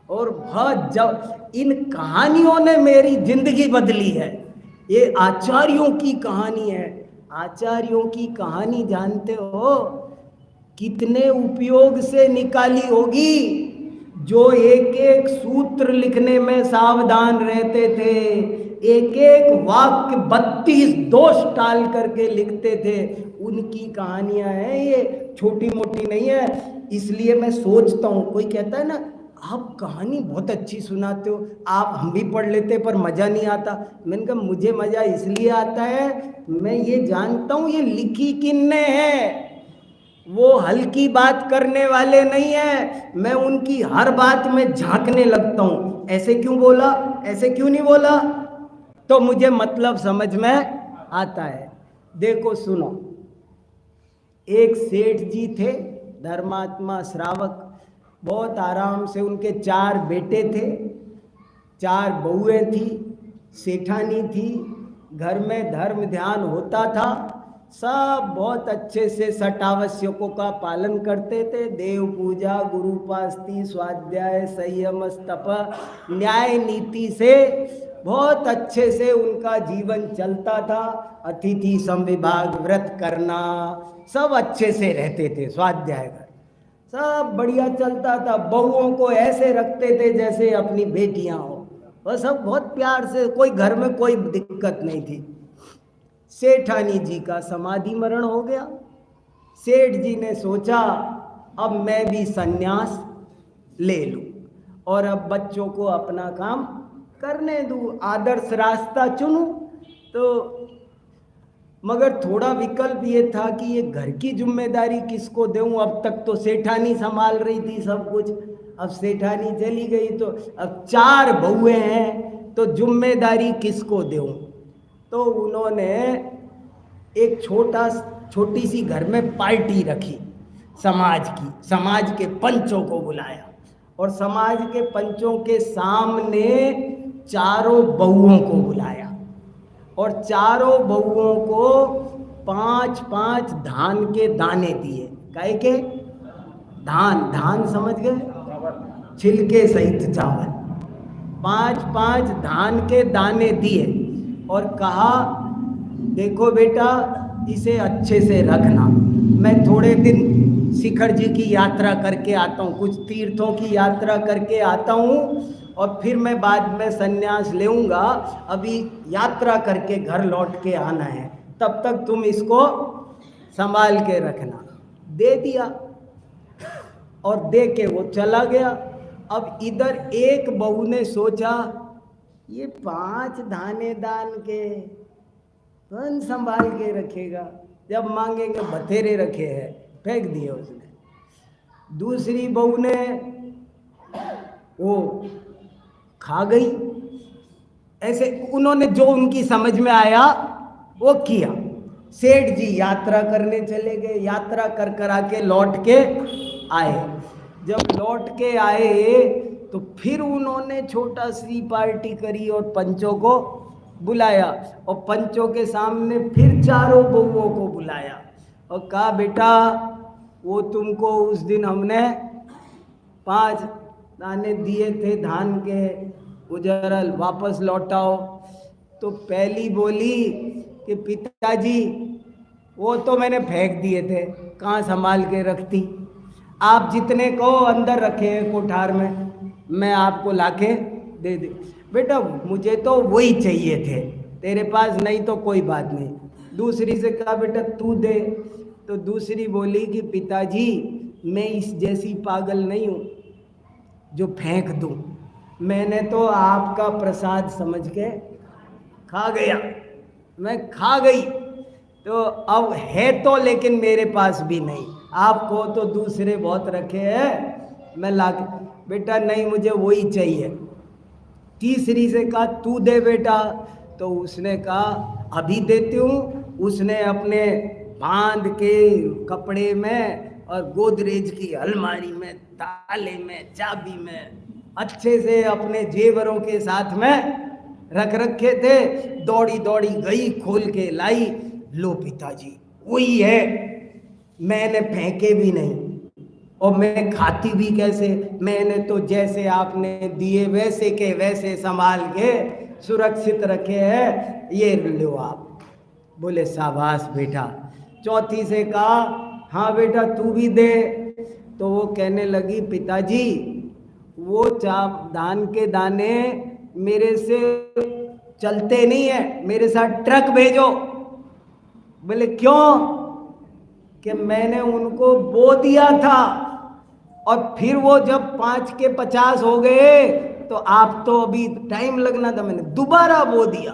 और बहुत जब इन कहानियों ने मेरी जिंदगी बदली है। ये आचार्यों की कहानी है। आचार्यों की कहानी जानते हो कितने उपयोग से निकाली होगी, जो एक एक सूत्र लिखने में सावधान रहते थे, एक एक वाक्य 32 दोष टाल करके लिखते थे, उनकी कहानियां हैं। ये छोटी मोटी नहीं है। इसलिए मैं सोचता हूँ, कोई कहता है ना आप कहानी बहुत अच्छी सुनाते हो, आप हम भी पढ़ लेते पर मज़ा नहीं आता। मैंने कहा मुझे मज़ा इसलिए आता है, मैं ये जानता हूँ ये लिखी किन्ने है। वो हल्की बात करने वाले नहीं है, मैं उनकी हर बात में झांकने लगता हूं। ऐसे क्यों बोला, ऐसे क्यों नहीं बोला, तो मुझे मतलब समझ में आता है। देखो सुनो, एक सेठ जी थे, धर्मात्मा श्रावक, बहुत आराम से, उनके 4 बेटे थे, 4 बहुएं थी, सेठानी थी, घर में धर्म ध्यान होता था, सब बहुत अच्छे से सट आवश्यकों का पालन करते थे। देव पूजा, गुरुपास्ति, स्वाध्याय, संयम, तप, न्याय नीति से बहुत अच्छे से उनका जीवन चलता था। अतिथि संविभाग, व्रत करना, सब अच्छे से रहते थे, स्वाध्याय कर, सब बढ़िया चलता था। बहुओं को ऐसे रखते थे जैसे अपनी बेटियां हो, वह सब बहुत प्यार से, कोई घर में कोई दिक्कत नहीं थी। सेठानी जी का समाधि मरण हो गया। सेठ जी ने सोचा अब मैं भी संन्यास ले लूं और अब बच्चों को अपना काम करने दूं, आदर्श रास्ता चुनूं। तो मगर थोड़ा विकल्प ये था कि ये घर की जिम्मेदारी किसको दूं, अब तक तो सेठानी संभाल रही थी सब कुछ, अब सेठानी चली गई तो अब 4 बहुएं हैं, तो जिम्मेदारी किसको दूं। तो उन्होंने एक छोटी सी घर में पार्टी रखी समाज की, समाज के पंचों को बुलाया और समाज के पंचों के सामने 4 बहुओं को बुलाया और 4 बहुओं को 5-5 धान के दाने दिए। काहे के? धान समझ गए, छिलके सहित चावल, 5-5 धान के दाने दिए और कहा देखो बेटा, इसे अच्छे से रखना, मैं थोड़े दिन शिखर जी की यात्रा करके आता हूँ, कुछ तीर्थों की यात्रा करके आता हूँ और फिर मैं बाद में संन्यास लेऊंगा, अभी यात्रा करके घर लौट के आना है, तब तक तुम इसको संभाल के रखना। दे दिया और दे के वो चला गया। अब इधर एक बहू ने सोचा ये 5 दाने दान के कौन संभाल के रखेगा, जब मांगेंगे बथेरे रखे हैं, फेंक दिए उसने। दूसरी बहू ने वो खा गई, ऐसे उन्होंने जो उनकी समझ में आया वो किया। सेठ जी यात्रा करने चले गए, यात्रा कर कर आके लौट के आए। जब लौट के आए तो फिर उन्होंने छोटा सी पार्टी करी और पंचों को बुलाया और पंचों के सामने फिर 4 बहुओं को बुलाया और कहा बेटा, वो तुमको उस दिन हमने 5 दाने दिए थे धान के, उजरल, वापस लौटाओ। तो पहली बोली कि पिताजी वो तो मैंने फेंक दिए थे, कहाँ संभाल के रखती, आप जितने कहो अंदर रखे हैं कोठार में, मैं आपको लाके दे दे। बेटा मुझे तो वही चाहिए थे, तेरे पास नहीं तो कोई बात नहीं। दूसरी से कहा बेटा तू दे, तो दूसरी बोली कि पिताजी मैं इस जैसी पागल नहीं हूँ जो फेंक दूँ, मैंने तो आपका प्रसाद समझ के खा गया, मैं खा गई, तो अब है तो लेकिन मेरे पास भी नहीं, आपको तो दूसरे बहुत रखे हैं, मैं ला के। बेटा नहीं मुझे वही चाहिए। तीसरी से कहा तू दे बेटा, तो उसने कहा अभी देती हूँ। उसने अपने बांध के कपड़े में और गोदरेज की अलमारी में, ताले में, चाबी में, अच्छे से अपने जेवरों के साथ में रख रखे थे। दौड़ी दौड़ी गई, खोल के लाई, लो पिताजी वही है, मैंने फेंके भी नहीं और मैं खाती भी कैसे, मैंने तो जैसे आपने दिए वैसे के वैसे संभाल के सुरक्षित रखे हैं, ये लो आप। बोले शाबाश बेटा। चौथी से कहा हाँ बेटा तू भी दे, तो वो कहने लगी पिताजी वो धान के दाने मेरे से चलते नहीं है, मेरे साथ ट्रक भेजो। बोले क्यों? कि मैंने उनको बो दिया था और फिर वो जब 5 के 50 हो गए तो आप तो अभी टाइम लगना था, मैंने दोबारा बो दिया,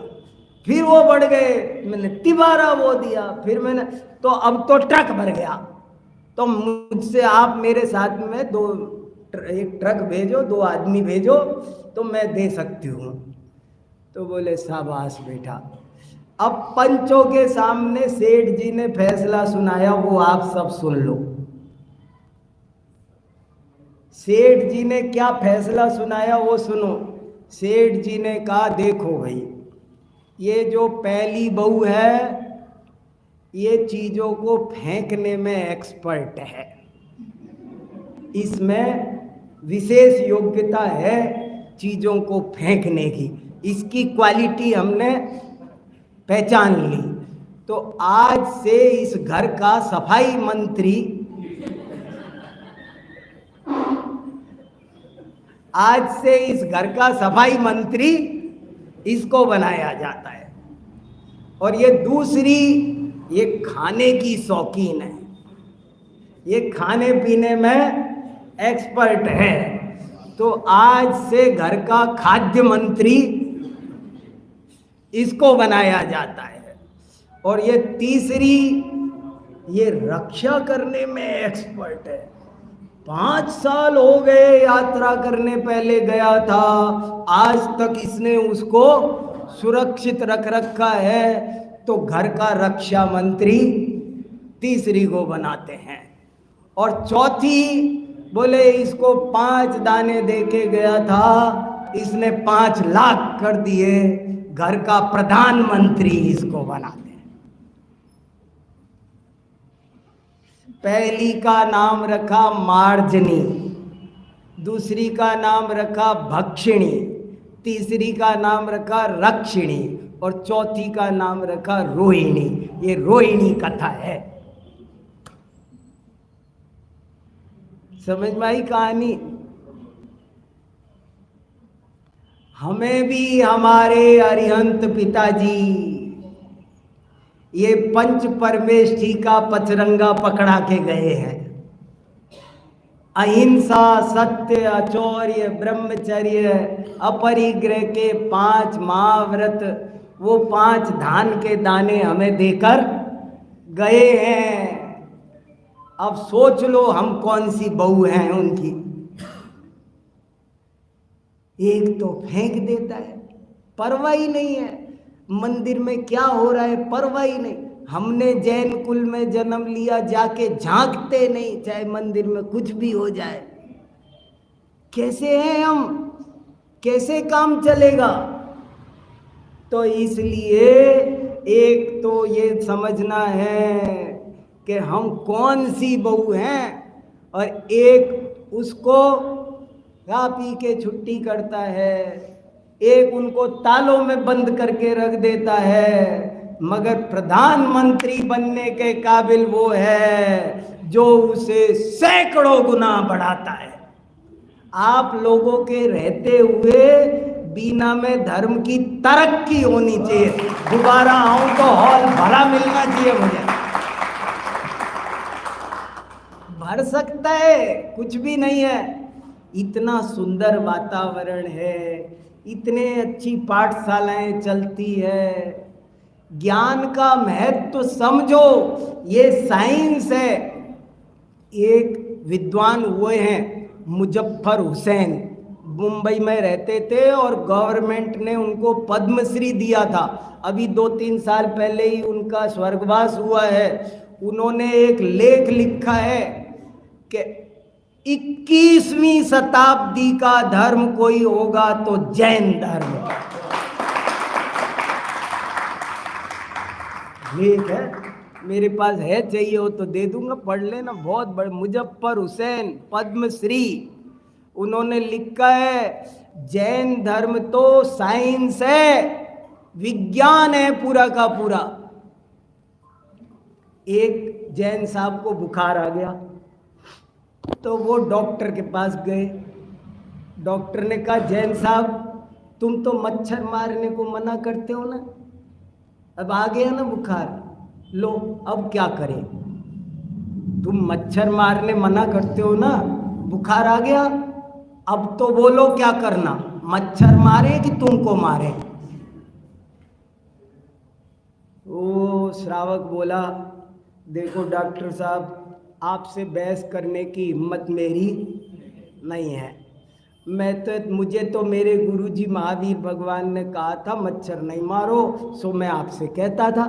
फिर वो बढ़ गए, मैंने तिबारा बो दिया, फिर मैंने, तो अब तो ट्रक भर गया, तो मुझसे आप मेरे साथ में एक ट्रक भेजो, 2 आदमी भेजो तो मैं दे सकती हूँ। तो बोले शाबाश बेटा। अब पंचों के सामने सेठ जी ने फैसला सुनाया, वो आप सब सुन लो। सेठ जी ने क्या फैसला सुनाया वो सुनो। सेठ जी ने कहा देखो भाई, ये जो पहली बहू है ये चीजों को फेंकने में एक्सपर्ट है, इसमें विशेष योग्यता है चीजों को फेंकने की, इसकी क्वालिटी हमने पहचान ली। तो आज से इस घर का सफाई मंत्री, आज से इस घर का सफाई मंत्री इसको बनाया जाता है। और ये दूसरी, ये खाने की शौकीन है, ये खाने पीने में एक्सपर्ट है। तो आज से घर का खाद्य मंत्री इसको बनाया जाता है। और ये तीसरी, ये रक्षा करने में एक्सपर्ट है। 5 साल हो गए यात्रा करने पहले गया था, आज तक इसने उसको सुरक्षित रख रखा है। तो घर का रक्षा मंत्री तीसरी को बनाते हैं। और चौथी, बोले इसको 5 दाने देके गया था, इसने 5 लाख कर दिए, घर का प्रधानमंत्री इसको बनाते हैं। पहली का नाम रखा मार्जनी, दूसरी का नाम रखा भक्षिणी, तीसरी का नाम रखा रक्षिणी और चौथी का नाम रखा रोहिणी। ये रोहिणी कथा है। समझ में आई कहानी? हमें भी हमारे अरिहंत पिताजी ये पंच परमेष्ठी का पचरंगा पकड़ा के गए हैं। अहिंसा, सत्य, अचौर्य, ब्रह्मचर्य, अपरिग्रह के 5 महाव्रत, वो 5 धान के दाने हमें देकर गए हैं। अब सोच लो हम कौन सी बहू हैं उनकी। एक तो फेंक देता है, परवाह ही नहीं है मंदिर में क्या हो रहा है, परवाह ही नहीं। हमने जैन कुल में जन्म लिया, जाके झांकते नहीं, चाहे मंदिर में कुछ भी हो जाए। कैसे हैं हम, कैसे काम चलेगा? तो इसलिए एक तो ये समझना है कि हम कौन सी बहू हैं, और एक उसको खा पी के छुट्टी करता है, एक उनको तालों में बंद करके रख देता है। मगर प्रधानमंत्री बनने के काबिल वो है जो उसे सैकड़ों गुना बढ़ाता है। आप लोगों के रहते हुए बीना में धर्म की तरक्की होनी चाहिए। दोबारा आऊं तो हॉल भरा मिलना चाहिए मुझे। भर सकता है, कुछ भी नहीं है। इतना सुंदर वातावरण है, इतने अच्छी पाठशालाएं चलती है। ज्ञान का महत्व तो समझो, ये साइंस है। एक विद्वान हुए हैं मुजफ्फर हुसैन, मुंबई में रहते थे और गवर्नमेंट ने उनको पद्मश्री दिया था। अभी 2-3 साल पहले ही उनका स्वर्गवास हुआ है। उन्होंने एक लेख लिखा है कि 21वीं शताब्दी का धर्म कोई होगा तो जैन धर्म। लेख है मेरे पास, है चाहिए हो तो दे दूंगा, पढ़ लेना। बहुत बड़े मुजफ्फर हुसैन, पद्मश्री। उन्होंने लिखा है जैन धर्म तो साइंस है, विज्ञान है पूरा का पूरा। एक जैन साहब को बुखार आ गया तो वो डॉक्टर के पास गए। डॉक्टर ने कहा जैन साहब तुम तो मच्छर मारने को मना करते हो ना, अब आ गया ना बुखार, लो अब क्या करें? तुम मच्छर मारने मना करते हो ना, बुखार आ गया, अब तो बोलो क्या करना, मच्छर मारे कि तुमको मारे? वो श्रावक बोला देखो डॉक्टर साहब, आपसे बहस करने की हिम्मत मेरी नहीं है। मुझे तो मेरे गुरुजी महावीर भगवान ने कहा था मच्छर नहीं मारो, सो मैं आपसे कहता था।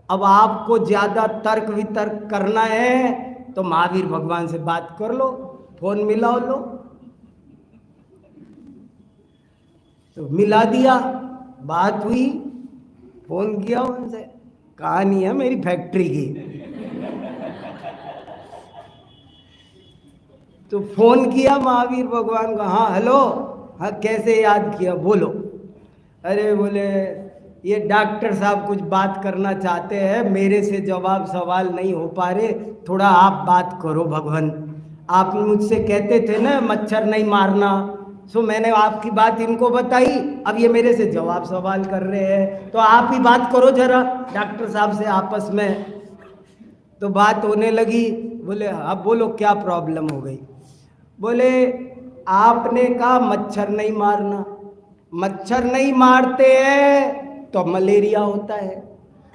अब आपको ज्यादा तर्क वितर्क करना है तो महावीर भगवान से बात कर लो, फोन मिलाओ लो। तो मिला दिया, बात हुई, फोन किया उनसे। कहानी है मेरी फैक्ट्री की। तो फोन किया महावीर भगवान का, हाँ हेलो, हाँ कैसे याद किया, बोलो। अरे बोले ये डॉक्टर साहब कुछ बात करना चाहते हैं, मेरे से जवाब सवाल नहीं हो पा रहे, थोड़ा आप बात करो भगवान। आप मुझसे कहते थे ना मच्छर नहीं मारना, सो मैंने आपकी बात इनको बताई, अब ये मेरे से जवाब सवाल कर रहे हैं, तो आप ही बात करो जरा डॉक्टर साहब से आपस में। तो बात होने लगी। बोले अब बोलो क्या प्रॉब्लम हो गई। बोले आपने कहा मच्छर नहीं मारना, मच्छर नहीं मारते हैं तो मलेरिया होता है,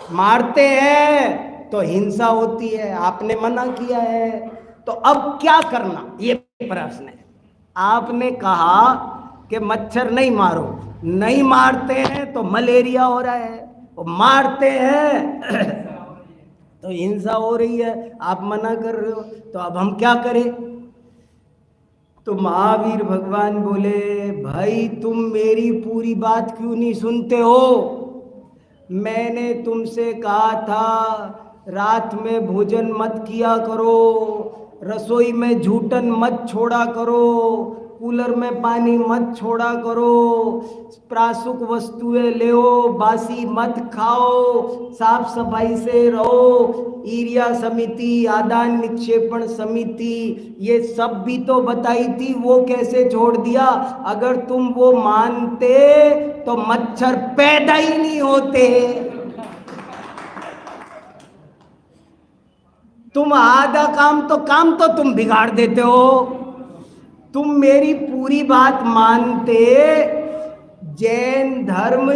मारते हैं तो हिंसा होती है, आपने मना किया है, तो अब क्या करना, ये प्रश्न है। आपने कहा कि मच्छर नहीं मारो, नहीं मारते हैं तो मलेरिया हो रहा है, और मारते हैं तो हिंसा हो रही है, आप मना कर रहे हो, तो अब हम क्या करें। तो महावीर भगवान बोले भाई तुम मेरी पूरी बात क्यों नहीं सुनते हो। मैंने तुमसे कहा था रात में भोजन मत किया करो, रसोई में झूठन मत छोड़ा करो, कूलर में पानी मत छोड़ा करो, प्रासुक वस्तुएं ले, बासी मत खाओ, साफ सफाई से रहो, ईरिया समिति, आदान निक्षेपण समिति, ये सब भी तो बताई थी, वो कैसे छोड़ दिया। अगर तुम वो मानते तो मच्छर पैदा ही नहीं होते। तुम आधा काम तो तुम बिगाड़ देते हो। तुम मेरी पूरी बात मानते, जैन धर्म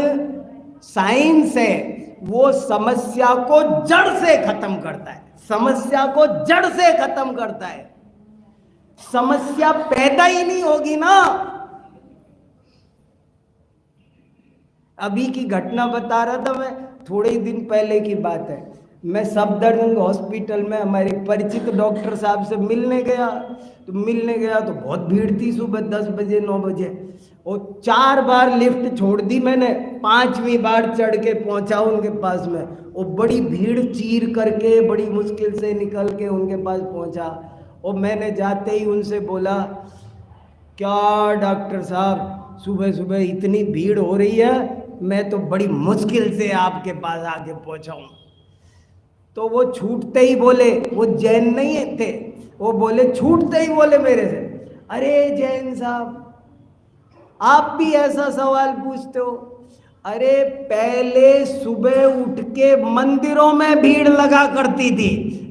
साइंस है, वो समस्या को जड़ से खत्म करता है, समस्या को जड़ से खत्म करता है, समस्या पैदा ही नहीं होगी ना। अभी की घटना बता रहा था मैं, थोड़े ही दिन पहले की बात है। मैं सफदरजंग हॉस्पिटल में हमारे परिचित डॉक्टर साहब से मिलने गया। तो बहुत भीड़ थी, सुबह 10 बजे 9 बजे, और 4 बार लिफ्ट छोड़ दी मैंने, 5वीं बार चढ़ के पहुंचा उनके पास में, और बड़ी भीड़ चीर करके बड़ी मुश्किल से निकल के उनके पास पहुंचा। और मैंने जाते ही उनसे बोला, क्या डॉक्टर साहब सुबह सुबह इतनी भीड़ हो रही है, मैं तो बड़ी मुश्किल से आपके पास आके पहुंचा हूं। तो वो छूटते ही बोले, वो जैन नहीं थे, वो बोले छूटते ही बोले मेरे से, अरे जैन साहब आप भी ऐसा सवाल पूछते हो। अरे पहले सुबह उठ के मंदिरों में भीड़ लगा करती थी,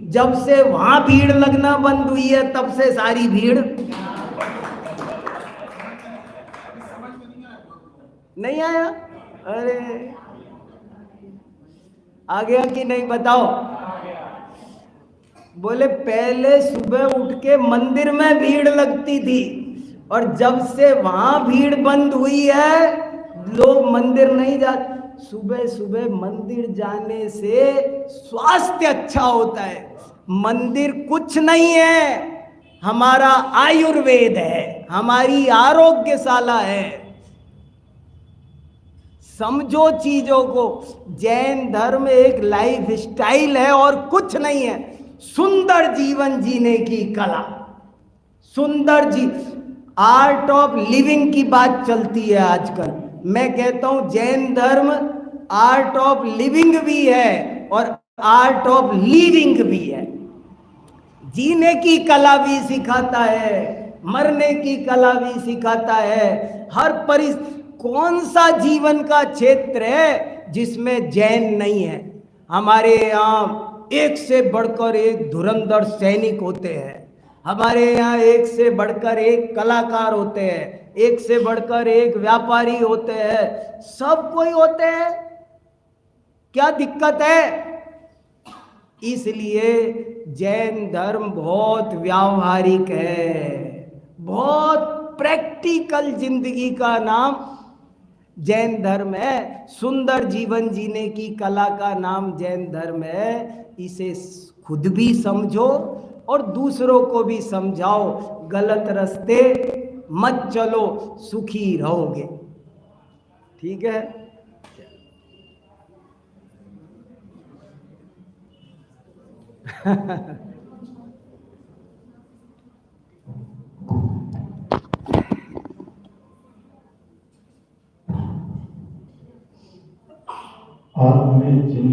जब से वहां भीड़ लगना बंद हुई है तब से सारी भीड़ नहीं आया। अरे आ गया कि नहीं बताओ। बोले पहले सुबह उठ के मंदिर में भीड़ लगती थी, और जब से वहां भीड़ बंद हुई है लोग मंदिर नहीं जाते। सुबह सुबह मंदिर जाने से स्वास्थ्य अच्छा होता है। मंदिर कुछ नहीं है, हमारा आयुर्वेद है, हमारी आरोग्यशाला है। समझो चीजों को, जैन धर्म एक लाइफ स्टाइल है और कुछ नहीं है, सुंदर जीवन जीने की कला, सुंदर आर्ट ऑफ लिविंग की बात चलती है आजकल। मैं कहता हूं जैन धर्म आर्ट ऑफ लिविंग भी है और आर्ट ऑफ लीविंग भी है। जीने की कला भी सिखाता है, मरने की कला भी सिखाता है। हर परिस्थिति, कौन सा जीवन का क्षेत्र है जिसमें जैन नहीं है। हमारे यहाँ एक से बढ़कर एक धुरंधर सैनिक होते हैं, हमारे यहाँ एक से बढ़कर एक कलाकार होते हैं, एक से बढ़कर एक व्यापारी होते हैं, सब कोई होते हैं। क्या दिक्कत है? इसलिए जैन धर्म बहुत व्यावहारिक है, बहुत प्रैक्टिकल जिंदगी का नाम जैन धर्म है। सुंदर जीवन जीने की कला का नाम जैन धर्म है। इसे खुद भी समझो और दूसरों को भी समझाओ, गलत रास्ते मत चलो, सुखी रहोगे। ठीक है। आप में जिन